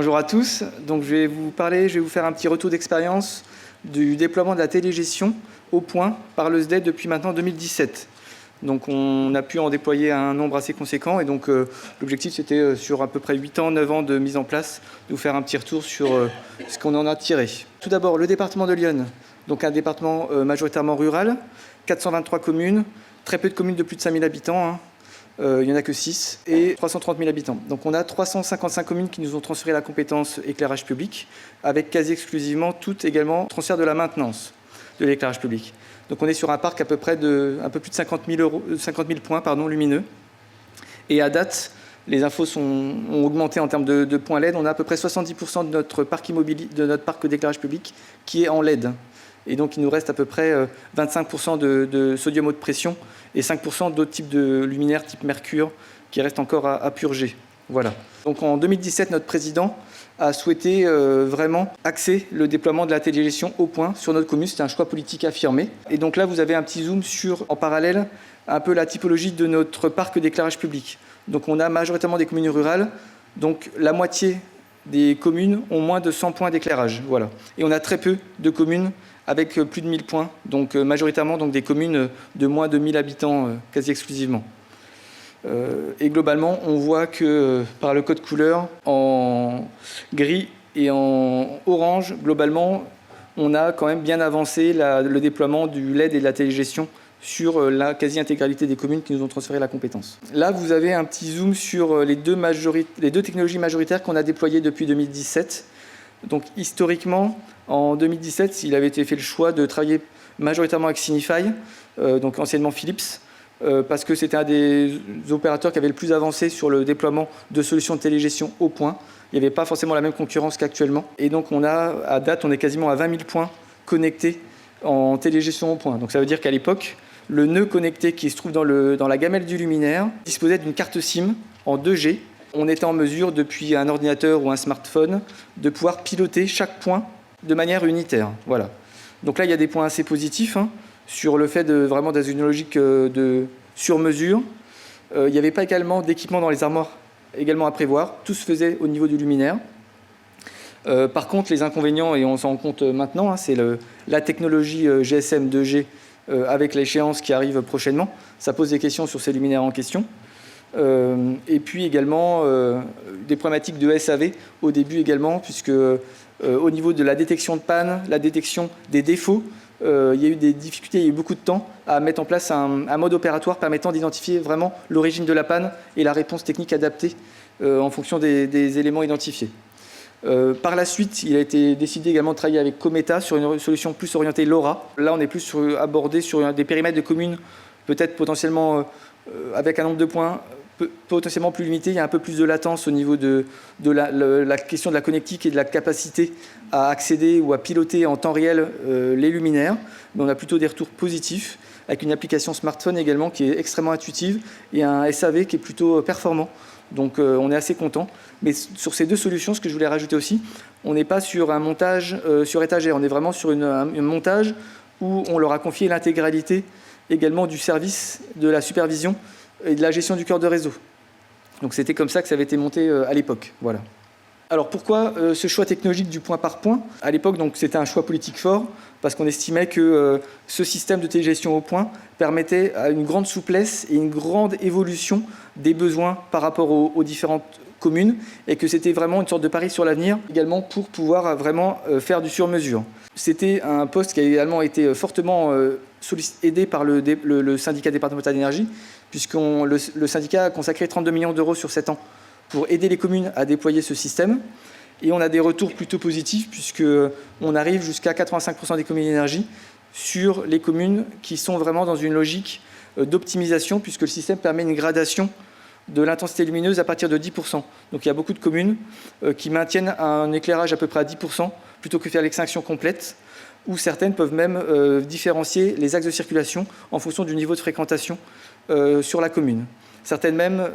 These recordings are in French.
Bonjour à tous. Donc, je vais vous faire un petit retour d'expérience du déploiement de la télégestion au point par le SDED depuis maintenant 2017. Donc, on a pu en déployer un nombre assez conséquent et donc l'objectif c'était sur à peu près 8 ans, 9 ans de mise en place, de vous faire un petit retour sur ce qu'on en a tiré. Tout d'abord, le département de l'Yonne, donc un département majoritairement rural, 423 communes, très peu de communes de plus de 5000 habitants. Il n'y en a que 6 et 330 000 habitants. Donc on a 355 communes qui nous ont transféré la compétence éclairage public, avec quasi exclusivement toutes également transfert de la maintenance de l'éclairage public. Donc on est sur un parc à peu près de un peu plus de 50 000 points lumineux. Et à date, les infos ont augmenté en termes de points LED. On a à peu près 70% de notre parc immobilier, de notre parc d'éclairage public qui est en LED. Et donc il nous reste à peu près 25% de sodium haute pression et 5% d'autres types de luminaires type mercure qui restent encore à purger. Voilà. Donc en 2017, notre président a souhaité vraiment axer le déploiement de la télégestion au point sur notre commune. C'était un choix politique affirmé. Et donc là, vous avez un petit zoom sur, en parallèle, un peu la typologie de notre parc d'éclairage public. Donc on a majoritairement des communes rurales. Donc la moitié des communes ont moins de 100 points d'éclairage. Voilà. Et on a très peu de communes avec plus de 1000 points, donc majoritairement donc, des communes de moins de 1000 habitants quasi exclusivement. Et globalement, on voit que par le code couleur, en gris et en orange, globalement, on a quand même bien avancé le déploiement du LED et de la télégestion sur la quasi-intégralité des communes qui nous ont transféré la compétence. Là, vous avez un petit zoom sur les deux technologies majoritaires qu'on a déployées depuis 2017. Donc historiquement, en 2017, il avait été fait le choix de travailler majoritairement avec Signify, donc anciennement Philips, parce que c'était un des opérateurs qui avait le plus avancé sur le déploiement de solutions de télégestion au point. Il n'y avait pas forcément la même concurrence qu'actuellement. Et donc à date, on est quasiment à 20 000 points connectés en télégestion au point. Donc ça veut dire qu'à l'époque, le nœud connecté qui se trouve dans la gamelle du luminaire disposait d'une carte SIM en 2G. On était en mesure, depuis un ordinateur ou un smartphone, de pouvoir piloter chaque point de manière unitaire. Voilà. Donc là, il y a des points assez positifs sur le fait vraiment dans une logique de sur-mesure. Il n'y avait pas également d'équipement dans les armoires également à prévoir. Tout se faisait au niveau du luminaire. Par contre, les inconvénients, et on s'en rend compte maintenant, c'est la technologie GSM 2G avec l'échéance qui arrive prochainement. Ça pose des questions sur ces luminaires en question. Et puis également des problématiques de SAV au début également, puisque au niveau de la détection de panne, la détection des défauts, il y a eu des difficultés, il y a eu beaucoup de temps à mettre en place un mode opératoire permettant d'identifier vraiment l'origine de la panne et la réponse technique adaptée en fonction des éléments identifiés. Par la suite, il a été décidé également de travailler avec Cometa sur une solution plus orientée LoRa. Là, on est plus abordé sur des périmètres de communes, peut-être potentiellement avec un nombre de points potentiellement plus limité. Il y a un peu plus de latence au niveau de la question de la connectique et de la capacité à accéder ou à piloter en temps réel les luminaires. Mais on a plutôt des retours positifs, avec une application smartphone également qui est extrêmement intuitive et un SAV qui est plutôt performant. Donc on est assez content. Mais sur ces deux solutions, ce que je voulais rajouter aussi, on n'est pas sur un montage sur étagère, on est vraiment sur un montage où on leur a confié l'intégralité également du service de la supervision et de la gestion du cœur de réseau. Donc c'était comme ça que ça avait été monté à l'époque. Voilà. Alors pourquoi ce choix technologique du point par point ? À l'époque, donc, c'était un choix politique fort, parce qu'on estimait que ce système de télégestion au point permettait une grande souplesse et une grande évolution des besoins par rapport aux différentes communes, et que c'était vraiment une sorte de pari sur l'avenir, également pour pouvoir vraiment faire du sur-mesure. C'était un poste qui a également été fortement aidé par le syndicat départemental d'énergie, puisque le syndicat a consacré 32 millions d'euros sur 7 ans pour aider les communes à déployer ce système. Et on a des retours plutôt positifs, puisqu'on arrive jusqu'à 85% des communes d'énergie sur les communes qui sont vraiment dans une logique d'optimisation, puisque le système permet une gradation de l'intensité lumineuse à partir de 10%. Donc il y a beaucoup de communes qui maintiennent un éclairage à peu près à 10%, plutôt que faire l'extinction complète, ou certaines peuvent même différencier les axes de circulation en fonction du niveau de fréquentation sur la commune. Certaines même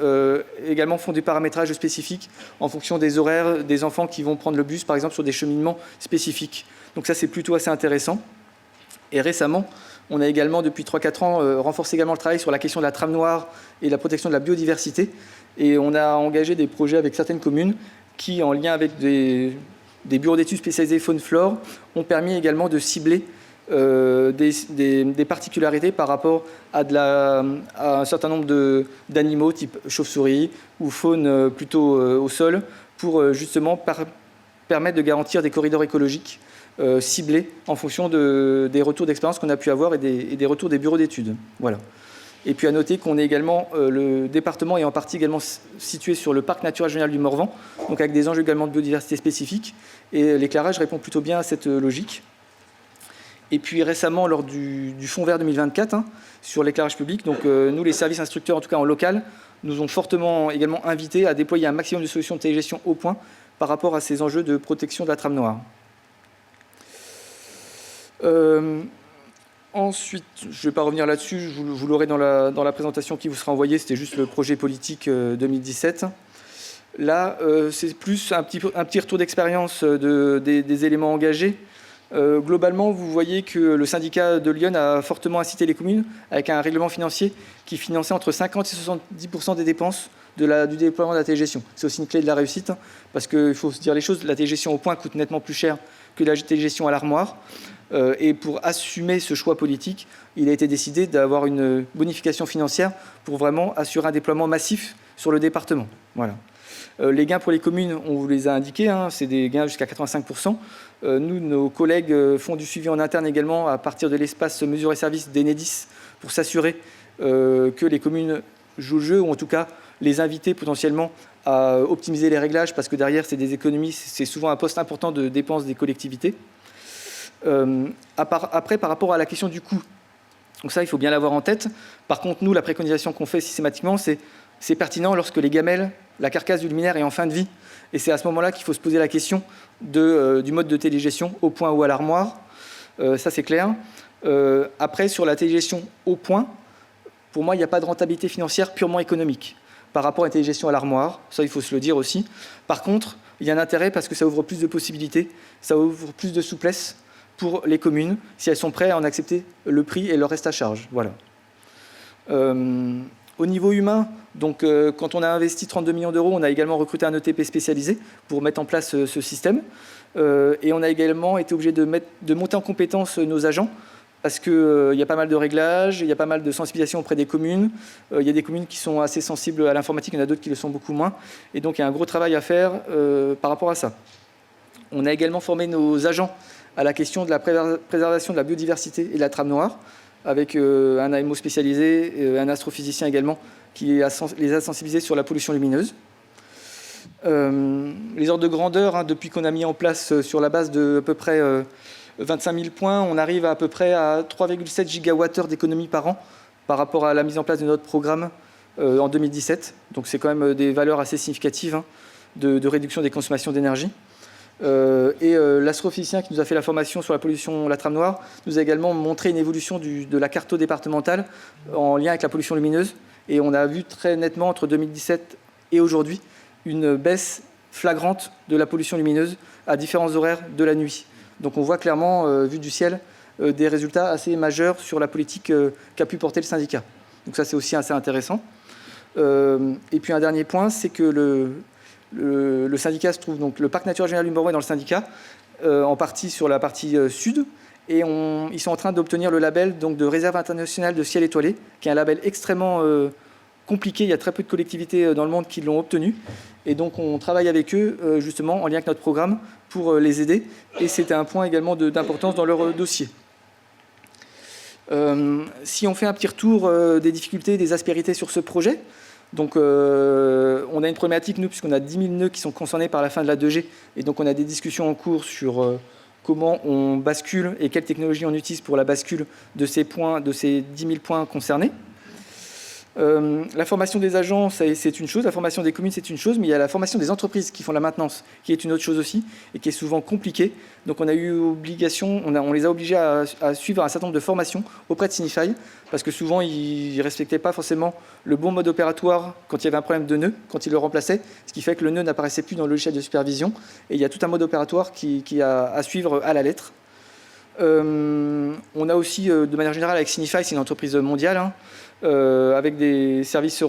également font des paramétrages spécifiques en fonction des horaires des enfants qui vont prendre le bus, par exemple, sur des cheminements spécifiques. Donc ça, c'est plutôt assez intéressant. Et récemment, on a également, depuis 3-4 ans, renforcé également le travail sur la question de la trame noire et la protection de la biodiversité. Et on a engagé des projets avec certaines communes qui, en lien avec des bureaux d'études spécialisés faune-flore, ont permis également de cibler des particularités par rapport à un certain nombre d'animaux type chauve-souris ou faune plutôt au sol pour justement permettre de garantir des corridors écologiques ciblés en fonction des retours d'expérience qu'on a pu avoir et des retours des bureaux d'études. Voilà. Et puis à noter qu'on est également, le département est en partie également situé sur le parc naturel régional du Morvan, donc avec des enjeux également de biodiversité spécifiques, et l'éclairage répond plutôt bien à cette logique. Et puis récemment, lors du Fonds vert 2024, sur l'éclairage public, donc nous, les services instructeurs, en tout cas en local, nous ont fortement également invités à déployer un maximum de solutions de télégestion au point par rapport à ces enjeux de protection de la trame noire. Ensuite, je ne vais pas revenir là-dessus, vous l'aurez dans la présentation qui vous sera envoyée, c'était juste le projet politique 2017. Là, c'est plus un petit retour d'expérience des éléments engagés. Globalement, vous voyez que le syndicat de Lyon a fortement incité les communes avec un règlement financier qui finançait entre 50 et 70% des dépenses du déploiement de la télégestion. C'est aussi une clé de la réussite, parce qu'il faut se dire les choses, la télégestion au point coûte nettement plus cher que la télégestion à l'armoire. Et pour assumer ce choix politique, il a été décidé d'avoir une bonification financière pour vraiment assurer un déploiement massif sur le département. Voilà. Les gains pour les communes, on vous les a indiqués, c'est des gains jusqu'à 85%. Nous, nos collègues font du suivi en interne également à partir de l'espace mesures et services d'Enedis pour s'assurer que les communes jouent le jeu, ou en tout cas les inviter potentiellement à optimiser les réglages, parce que derrière, c'est des économies, c'est souvent un poste important de dépenses des collectivités. Après, par rapport à la question du coût, donc ça, il faut bien l'avoir en tête. Par contre, nous, la préconisation qu'on fait systématiquement, c'est pertinent lorsque les gamelles, la carcasse du luminaire est en fin de vie. Et c'est à ce moment-là qu'il faut se poser la question du mode de télégestion au point ou à l'armoire. Ça, c'est clair. Après, sur la télégestion au point, pour moi, il n'y a pas de rentabilité financière purement économique par rapport à une télégestion à l'armoire. Ça, il faut se le dire aussi. Par contre, il y a un intérêt parce que ça ouvre plus de possibilités, ça ouvre plus de souplesse pour les communes, si elles sont prêtes à en accepter le prix et le reste à charge. Voilà. Au niveau humain, donc, quand on a investi 32 millions d'euros, on a également recruté un ETP spécialisé pour mettre en place ce système. Et on a également été obligé de monter en compétence nos agents, parce qu'il y a pas mal de réglages, il y a pas mal de sensibilisation auprès des communes. Il y a des communes qui sont assez sensibles à l'informatique, il y en a d'autres qui le sont beaucoup moins. Et donc, il y a un gros travail à faire par rapport à ça. On a également formé nos agents à la question de la préservation de la biodiversité et de la trame noire, avec un AMO spécialisé, un astrophysicien également, qui les a sensibilisés sur la pollution lumineuse. Les ordres de grandeur, depuis qu'on a mis en place sur la base de à peu près 25 000 points, on arrive à peu près à 3,7 gigawattheures d'économie par an par rapport à la mise en place de notre programme en 2017. Donc c'est quand même des valeurs assez significatives de réduction des consommations d'énergie. L'astrophysicien qui nous a fait la formation sur la pollution, la trame noire, nous a également montré une évolution de la carte départementale en lien avec la pollution lumineuse. Et on a vu très nettement entre 2017 et aujourd'hui une baisse flagrante de la pollution lumineuse à différents horaires de la nuit. Donc on voit clairement, vu du ciel, des résultats assez majeurs sur la politique qu'a pu porter le syndicat. Donc ça, c'est aussi assez intéressant. Et puis un dernier point, c'est que le syndicat se trouve, donc le parc naturel régional du Morvan est dans le syndicat, en partie sur la partie sud, et ils sont en train d'obtenir le label donc, de réserve internationale de ciel étoilé, qui est un label extrêmement compliqué. Il y a très peu de collectivités dans le monde qui l'ont obtenu, et donc on travaille avec eux justement en lien avec notre programme pour les aider, et c'était un point également d'importance dans leur dossier. Si on fait un petit retour des difficultés, des aspérités sur ce projet, donc on a une problématique, nous, puisqu'on a 10 000 nœuds qui sont concernés par la fin de la 2G, et donc on a des discussions en cours sur comment on bascule et quelle technologie on utilise pour la bascule de ces 10 000 points concernés. La formation des agents, c'est une chose, la formation des communes, c'est une chose, mais il y a la formation des entreprises qui font la maintenance, qui est une autre chose aussi, et qui est souvent compliquée. Donc on a eu obligation, on les a obligés à suivre un certain nombre de formations auprès de Signify, parce que souvent ils ne respectaient pas forcément le bon mode opératoire quand il y avait un problème de nœud, quand ils le remplaçaient, ce qui fait que le nœud n'apparaissait plus dans le logiciel de supervision, et il y a tout un mode opératoire qui a à suivre à la lettre. On a aussi, de manière générale, avec Signify, c'est une entreprise mondiale, hein, avec des services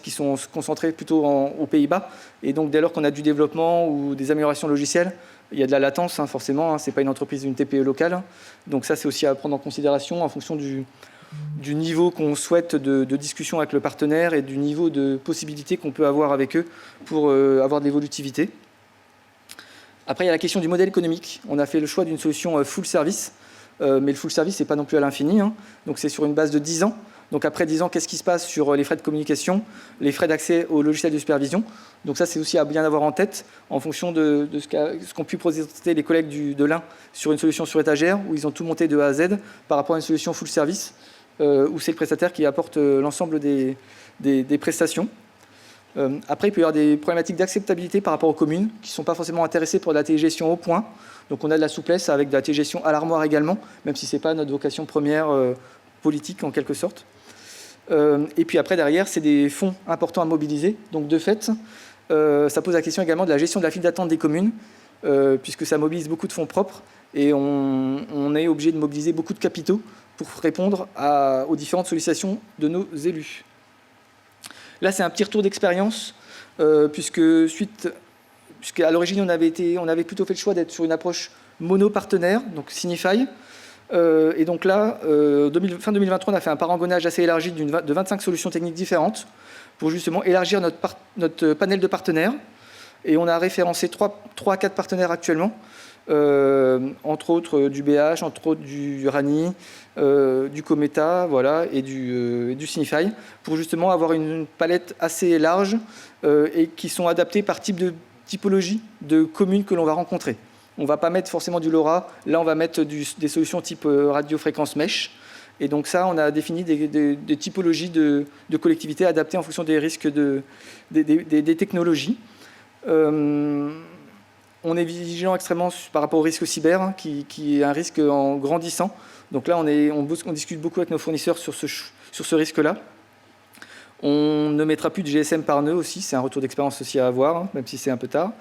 qui sont concentrés plutôt aux Pays-Bas. Et donc, dès lors qu'on a du développement ou des améliorations logicielles, il y a de la latence, hein, forcément. Hein, ce n'est pas une entreprise, une TPE locale. Donc ça, c'est aussi à prendre en considération en fonction du niveau qu'on souhaite de discussion avec le partenaire et du niveau de possibilités qu'on peut avoir avec eux pour avoir de l'évolutivité. Après, il y a la question du modèle économique. On a fait le choix d'une solution full service, mais le full service, ce n'est pas non plus à l'infini. Hein. Donc c'est sur une base de 10 ans. Donc après 10 ans, qu'est-ce qui se passe sur les frais de communication, les frais d'accès au logiciel de supervision? Donc ça, c'est aussi à bien avoir en tête en fonction de ce qu'ont pu présenter les collègues de l'Ain sur une solution sur étagère, où ils ont tout monté de A à Z, par rapport à une solution full service, où c'est le prestataire qui apporte l'ensemble des prestations. Après, il peut y avoir des problématiques d'acceptabilité par rapport aux communes qui ne sont pas forcément intéressées pour de la télégestion au point. Donc on a de la souplesse avec de la télégestion à l'armoire également, même si ce n'est pas notre vocation première politique en quelque sorte. Et puis après, derrière, c'est des fonds importants à mobiliser. Donc de fait, ça pose la question également de la gestion de la file d'attente des communes, puisque ça mobilise beaucoup de fonds propres et on est obligé de mobiliser beaucoup de capitaux pour répondre aux différentes sollicitations de nos élus. Là, c'est un petit retour d'expérience, puisque à l'origine, on avait plutôt fait le choix d'être sur une approche mono-partenaire, donc Signify. Et donc là, fin 2023, on a fait un parangonnage assez élargi de 25 solutions techniques différentes pour justement élargir notre panel de partenaires. Et on a référencé 3 à 4 partenaires actuellement, entre autres du BH, entre autres du RANI, du Cometa, voilà, et du Signify, pour justement avoir une palette assez large et qui sont adaptées par type de typologie de communes que l'on va rencontrer. On ne va pas mettre forcément du LoRa, là on va mettre des solutions type radiofréquence mesh. Et donc ça, on a défini des typologies de collectivités adaptées en fonction des risques des technologies. On est vigilant extrêmement par rapport au risque cyber, hein, qui est un risque en grandissant. Donc là, on discute beaucoup avec nos fournisseurs sur ce risque-là. On ne mettra plus de GSM par nœud aussi, c'est un retour d'expérience aussi à avoir, hein, même si c'est un peu tard.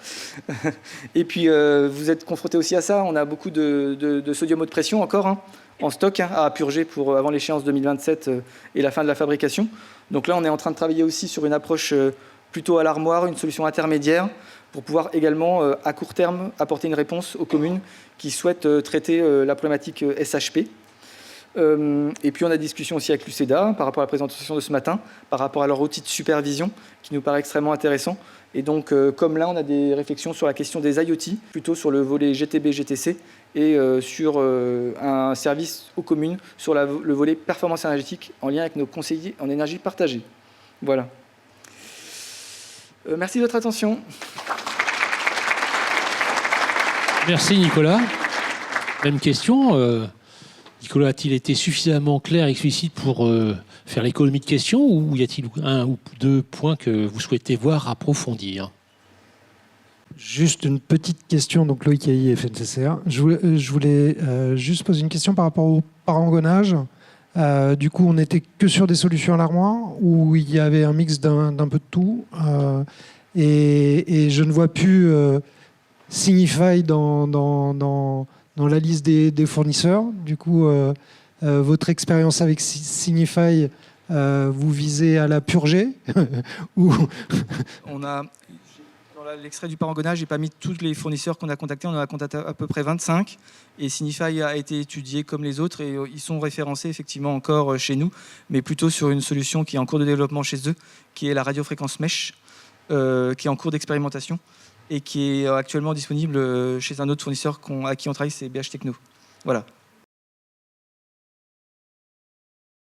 Et puis, vous êtes confrontés aussi à ça, on a beaucoup de sodium haute pression encore, hein, en stock, hein, à purger avant l'échéance 2027 et la fin de la fabrication. Donc là, on est en train de travailler aussi sur une approche plutôt à l'armoire, une solution intermédiaire, pour pouvoir également, à court terme, apporter une réponse aux communes qui souhaitent traiter la problématique SHP. Et puis on a des discussions aussi avec l'UCEDA par rapport à la présentation de ce matin, par rapport à leur outil de supervision qui nous paraît extrêmement intéressant. Et donc comme là on a des réflexions sur la question des IoT, plutôt sur le volet GTB, GTC et sur un service aux communes sur le volet performance énergétique en lien avec nos conseillers en énergie partagée. Voilà. Merci de votre attention. Merci Nicolas. Même question. Nicolas, a-t-il été suffisamment clair et explicite pour faire l'économie de questions ou y a-t-il un ou deux points que vous souhaitez voir approfondir? Juste une petite question, donc Loïc Ailly, FNCCA. Je voulais juste poser une question par rapport au parangonnage. Du coup, on n'était que sur des solutions à l'armoire ou il y avait un mix d'un peu de tout et je ne vois plus Signify dans la liste des fournisseurs. Du coup, votre expérience avec Signify, vous visez à la purger ou... On a, dans l'extrait du parangonnage, j'ai pas mis tous les fournisseurs qu'on a contactés. On en a contacté à peu près 25. Et Signify a été étudié comme les autres. Et ils sont référencés effectivement encore chez nous, mais plutôt sur une solution qui est en cours de développement chez eux, qui est la radiofréquence mesh, qui est en cours d'expérimentation et qui est actuellement disponible chez un autre fournisseur à qui on travaille, c'est BH Techno. Voilà.